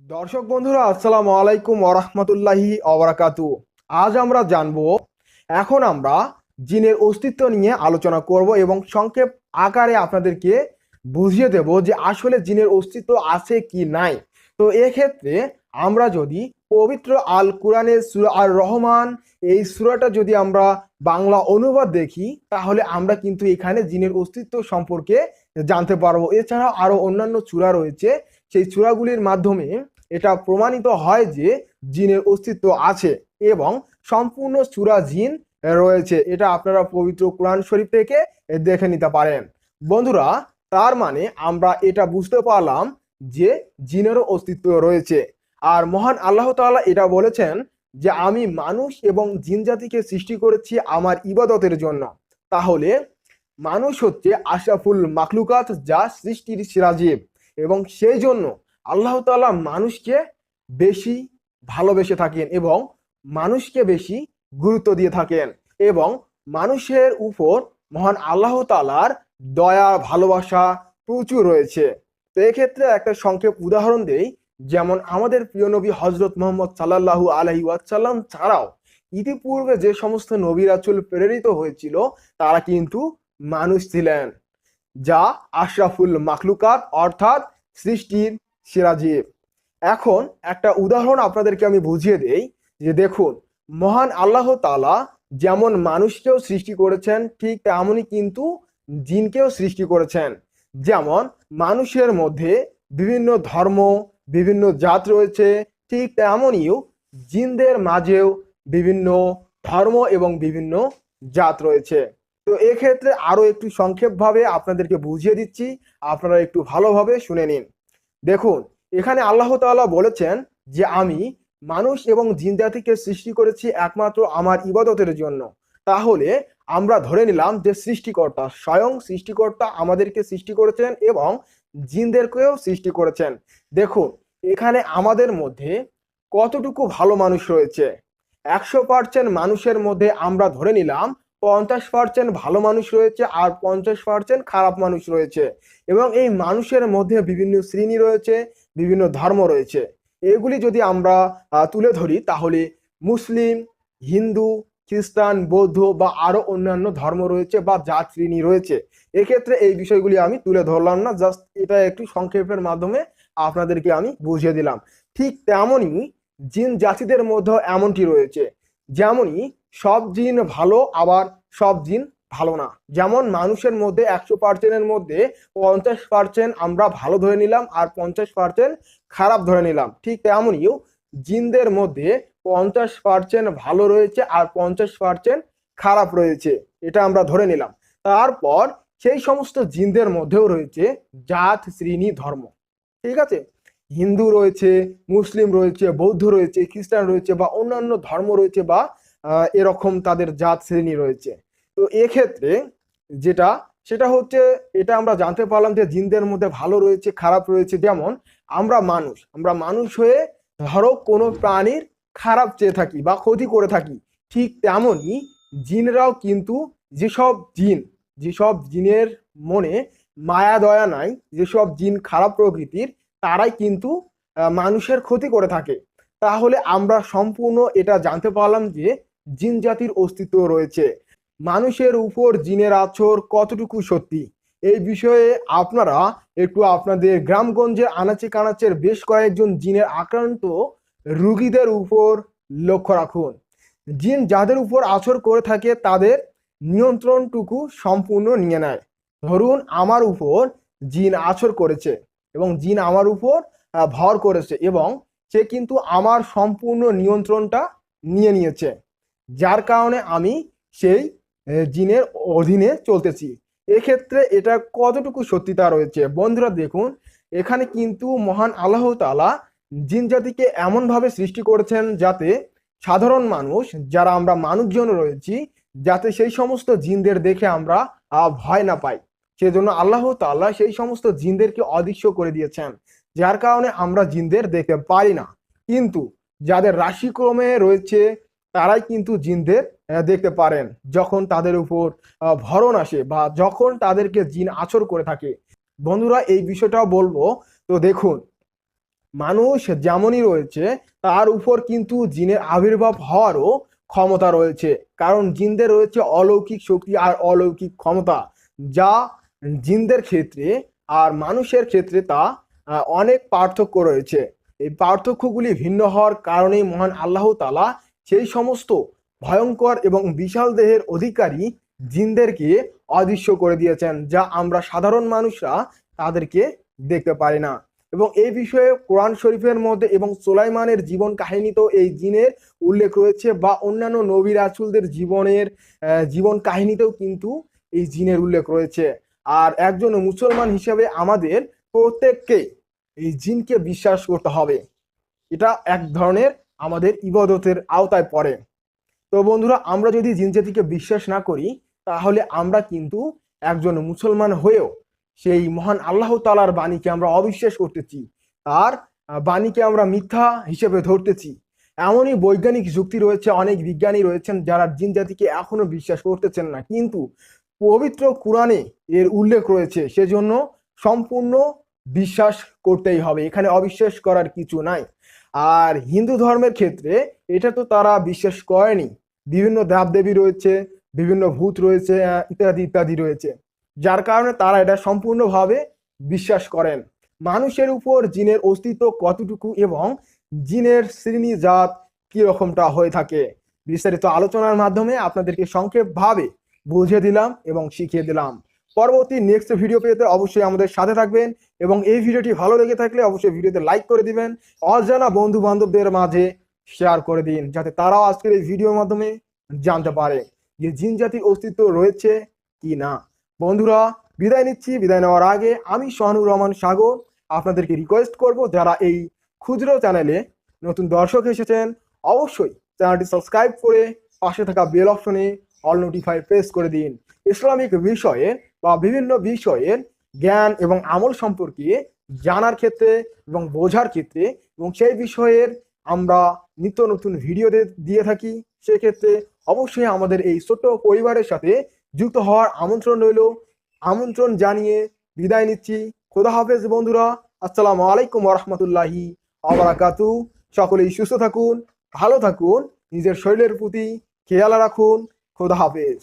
দর্শক বন্ধুরা, আসসালামু আলাইকুম ওরহমতুল্লাহি অবরাকাতু। আজ আমরা জানবো, এখন আমরা জিনের অস্তিত্ব নিয়ে আলোচনা করব এবং সংক্ষেপ আকারে আপনাদেরকে বুঝিয়ে দেব যে আসলে জিনের অস্তিত্ব আছে কি নাই। তো এক্ষেত্রে আমরা যদি পবিত্র আল কোরআনের সূরা আর রহমান, এই সূরাটা যদি আমরা বাংলা অনুবাদ দেখি, তাহলে আমরা কিন্তু এখানে জিনের অস্তিত্ব সম্পর্কে জানতে পারবো। এছাড়াও আরো অন্যান্য সূরা রয়েছে, সেই সূরাগুলির মাধ্যমে এটা প্রমাণিত হয় যে জিনের অস্তিত্ব আছে এবং সম্পূর্ণ সূরা জিন রয়েছে। এটা আপনারা পবিত্র কোরআন শরীফ থেকে দেখে নিতে পারেন। বন্ধুরা, তার মানে আমরা এটা বুঝতে পারলাম যে জিনেরও অস্তিত্ব রয়েছে। আর মহান আল্লাহ তাআলা এটা বলেছেন যে আমি মানুষ এবং জিন জাতিকে সৃষ্টি করেছি আমার ইবাদতের জন্য। তাহলে মানুষ হচ্ছে আশরাফুল মাখলুকাত, যা সৃষ্টির সেরা জীব, এবং সেই জন্য আল্লাহ তাআলা মানুষকে বেশি ভালোবেসে থাকেন এবং মানুষকে বেশি গুরুত্ব দিয়ে থাকেন এবং মানুষের উপর মহান আল্লাহ তাআলার দয়া ভালোবাসা প্রচুর রয়েছে। তো এক্ষেত্রে একটা সংক্ষেপ উদাহরণ দেই, যেমন আমাদের প্রিয় নবী হজরত মোহাম্মদ সাল্লাল্লাহু আলাইহি ওয়াসাল্লাম ছাড়াও ইতিপূর্বে যে সমস্ত নবী রাসূল প্রেরিত হয়েছিল, তারা কিন্তু মানুষ ছিলেন, যা আশরাফুল মাখলুকাত অর্থাৎ সৃষ্টির সেরা জীব। এখন একটা উদাহরণ আপনাদেরকে আমি বুঝিয়ে দেই যে দেখুন, মহান আল্লাহ তাআলা যেমন মানুষকেও সৃষ্টি করেছেন, ঠিক তেমনই কিন্তু জিনকেও সৃষ্টি করেছেন। যেমন মানুষের মধ্যে বিভিন্ন ধর্ম, বিভিন্ন জাত রয়েছে, ঠিক তেমনইও জিনদের মাঝেও বিভিন্ন ধর্ম এবং বিভিন্ন জাত রয়েছে। তো এক্ষেত্রে আরো একটু সংক্ষেপভাবে আপনাদেরকে বুঝিয়ে দিচ্ছি, আপনারা একটু ভালোভাবে শুনে নিন। দেখুন, এখানে আল্লাহ তাআলা বলেছেন যে আমি মানুষ এবং জিন জাতিকে সৃষ্টি করেছি একমাত্র আমার ইবাদতের জন্য। তাহলে আমরা ধরে নিলাম যে সৃষ্টিকর্তা, স্বয়ং সৃষ্টিকর্তা আমাদেরকে সৃষ্টি করেছেন এবং জিনদেরকেও সৃষ্টি করেছেন। দেখুন, এখানে আমাদের মধ্যে কতটুকু ভালো মানুষ রয়েছে। 100% মানুষের মধ্যে আমরা ধরে নিলাম 50% ভালো মানুষ রয়েছে আর 50% খারাপ মানুষ রয়েছে। এবং এই মানুষের মধ্যে বিভিন্ন শ্রেণী রয়েছে, বিভিন্ন ধর্ম রয়েছে। এগুলি যদি আমরা তুলে ধরি, তাহলে মুসলিম, হিন্দু, খ্রিস্টান, বৌদ্ধ বা আরো অন্যান্য ধর্ম রয়েছে বা জাত শ্রেণী রয়েছে। এক্ষেত্রে এই বিষয়গুলি আমি তুলে ধরলাম না, জাস্ট এটা একটু সংক্ষেপের মাধ্যমে আপনাদেরকে আমি বুঝিয়ে দিলাম। ঠিক তেমনই জিন জাতিদের মধ্যে এমনটি রয়েছে, যেমনই সব জিন ভালো আবার সব জিন ভালো না। যেমন মানুষের মধ্যে 100%-এর মধ্যে 50% আমরা ভালো ধরে নিলাম আর 50% খারাপ ধরে নিলাম, ঠিক তেমনইও জিনদের মধ্যে 50% ভালো রয়েছে আর 50% খারাপ রয়েছে, এটা আমরা ধরে নিলাম। তারপর সেই সমস্ত জিনদের মধ্যেও রয়েছে জাত, শ্রেণী, ধর্ম। ঠিক আছে, হিন্দু রয়েছে, মুসলিম রয়েছে, বৌদ্ধ রয়েছে, খ্রিস্টান রয়েছে বা অন্যান্য ধর্ম রয়েছে বা এরকম তাদের জাত শ্রেণী রয়েছে। তো এক্ষেত্রে যেটা সেটা হচ্ছে, এটা আমরা জানতে পারলাম যে জিনদের মধ্যে ভালো রয়েছে, খারাপ রয়েছে। যেমন আমরা মানুষ হয়ে ধরো কোনো প্রাণীর খারাপ চেয়ে থাকি বা ক্ষতি করে থাকি, ঠিক তেমনই জিনরাও কিন্তু যেসব জিনের মনে মায়া দয়া নাই, যেসব জিন খারাপ প্রকৃতির, তারাই কিন্তু মানুষের ক্ষতি করে থাকে। তাহলে আমরা সম্পূর্ণ এটা জানতে পারলাম যে জিন জাতির অস্তিত্ব রয়েছে। মানুষের উপর জিনের আছর কতটুকু সত্যি, এই বিষয়ে আপনারা একটু আপনাদের গ্রামগঞ্জে আনাচে কানাচের বেশ কয়েকজন জিনের আক্রান্ত রুগীদের উপর লক্ষ্য রাখুন। জিন যাদের উপর আছর করে থাকে তাদের নিয়ন্ত্রণটুকু সম্পূর্ণ নিয়ে নেয়। ধরুন আমার উপর জিন আছর করেছে এবং জিন আমার উপর ভর করেছে এবং সে কিন্তু আমার সম্পূর্ণ নিয়ন্ত্রণটা নিয়ে নিয়েছে, যার কারণে আমি সেই জিনের অধীনে চলতেছি। এক্ষেত্রে এটা কতটুকু সত্যিতা রয়েছে বন্ধুরা, দেখুন এখানে কিন্তু মহান আল্লাহ তাআলা জিন জাতিকে এমন ভাবে সৃষ্টি করেছেন যাতে সাধারণ মানুষ, যারা আমরা মানুষজন রয়েছি, যাতে সেই সমস্ত জিনদের দেখে আমরা ভয় না পাই। সেজন্য আল্লাহ তাআলা সেই সমস্ত জিনদেরকে অদৃশ্য করে দিয়েছেন, যার কারণে আমরা জিনদের দেখতে পারি না। কিন্তু যাদের রাশিক্রমে রয়েছে, তারাই কিন্তু জিনদের দেখতে পারেন যখন তাদের উপর ভরণ আসে বা যখন তাদেরকে জিন আছর করে থাকে। বন্ধুরা, এই বিষয়টাও বলবো। তো দেখুন, মানুষ যেমনই রয়েছে তার উপর কিন্তু জিনের আবির্ভাব হওয়ারও ক্ষমতা রয়েছে, কারণ জিনদের রয়েছে অলৌকিক শক্তি আর অলৌকিক ক্ষমতা, যা জিনদের ক্ষেত্রে আর মানুষের ক্ষেত্রে তা অনেক পার্থক্য রয়েছে। এই পার্থক্যগুলি ভিন্ন হওয়ার কারণেই মহান আল্লাহ তাআলা সেই সমস্ত ভয়ঙ্কর এবং বিশাল দেহের অধিকারী জিনদেরকে অদৃশ্য করে দিয়েছেন, যা আমরা সাধারণ মানুষরা তাদেরকে দেখতে পারি না। এবং এই বিষয়ে কোরআন শরীফের মধ্যে এবং সুলাইমানের জীবন কাহিনীতেও এই জিনের উল্লেখ রয়েছে, বা অন্যান্য নবী রাসূলদের জীবন কাহিনীতেও কিন্তু এই জিনের উল্লেখ রয়েছে। আর একজন মুসলমান হিসেবে আমাদের প্রত্যেককে এই জিনকে বিশ্বাস করতে হবে। এটা এক ধরনের আমাদের ইবাদতের আওতায় পড়ে। তো বন্ধুরা, আমরা যদি জিন জাতিকে বিশ্বাস না করি তাহলে আমরা কিন্তু একজন মুসলমান হয়েও সেই মহান আল্লাহ তাআলার বাণীকে আমরা অবিশ্বাস করতেছি, তার বাণীকে আমরা মিথ্যা হিসেবে ধরতেছি। এমনই বৈজ্ঞানিক যুক্তি রয়েছে, অনেক বিজ্ঞানী রয়েছেন যারা জিন জাতিকে এখনো বিশ্বাস করতেছেন না, কিন্তু পবিত্র কোরআনে এর উল্লেখ রয়েছে, সেজন্য সম্পূর্ণ বিশ্বাস করতেই হবে, এখানে অবিশ্বাস করার কিছু নাই। আর হিন্দু ধর্মের ক্ষেত্রে এটা তো তারা বিশ্বাস করেনি, বিভিন্ন দেবদেবী রয়েছে, বিভিন্ন ভূত রয়েছে, ইত্যাদি ইত্যাদি রয়েছে, যার কারণে তারা এটা সম্পূর্ণভাবে বিশ্বাস করেন। মানুষের উপর জিনের অস্তিত্ব কতটুকু এবং জিনের শ্রেণী জাত কি রকমটা হয়ে থাকে বিস্তারিত আলোচনার মাধ্যমে আপনাদেরকে সংক্ষেপভাবে বুঝিয়ে দিলাম এবং শিখিয়ে দিলাম। পরবর্তী নেক্সট ভিডিও পেতে অবশ্যই আমাদের সাথে থাকবেন, এবং এই ভিডিওটি ভালো লেগে থাকলে অবশ্যই ভিডিওতে লাইক করে দিবেন, অজানা বন্ধু বান্ধবদের মাঝে শেয়ার করে দিন, যাতে তারাও আজকের এই ভিডিওর মাধ্যমে জানতে পারে যে জিন জাতির অস্তিত্ব রয়েছে কি না। বন্ধুরা, বিদায় নিচ্ছি। বিদায় নেওয়ার আগে আমি সোহানুর রহমান সাগর আপনাদেরকে রিকোয়েস্ট করব, যারা এই ক্ষুদ্র চ্যানেলে নতুন দর্শক এসেছেন অবশ্যই চ্যানেলটি সাবস্ক্রাইব করে পাশে থাকা বেল অপশনে অল নোটিফাই প্রেস করে দিন। ইসলামিক বিষয়ের বা বিভিন্ন বিষয়ের জ্ঞান এবং আমল সম্পর্কে জানার ক্ষেত্রে এবং বোঝার ক্ষেত্রে, এবং সেই বিষয়ের আমরা নিত্য নতুন ভিডিও দিয়ে থাকি, সেক্ষেত্রে অবশ্যই আমাদের এই ছোট্ট পরিবারের সাথে যুক্ত হওয়ার আমন্ত্রণ রইল। আমন্ত্রণ জানিয়ে বিদায় নিচ্ছি। খোদা হাফেজ বন্ধুরা, আসসালামু আলাইকুম ওয়া রাহমাতুল্লাহি ওয়া বারাকাতুহু। সকলেই সুস্থ থাকুন, ভালো থাকুন, নিজের শরীরের প্রতি খেয়াল রাখুন। খোদা হাফেজ।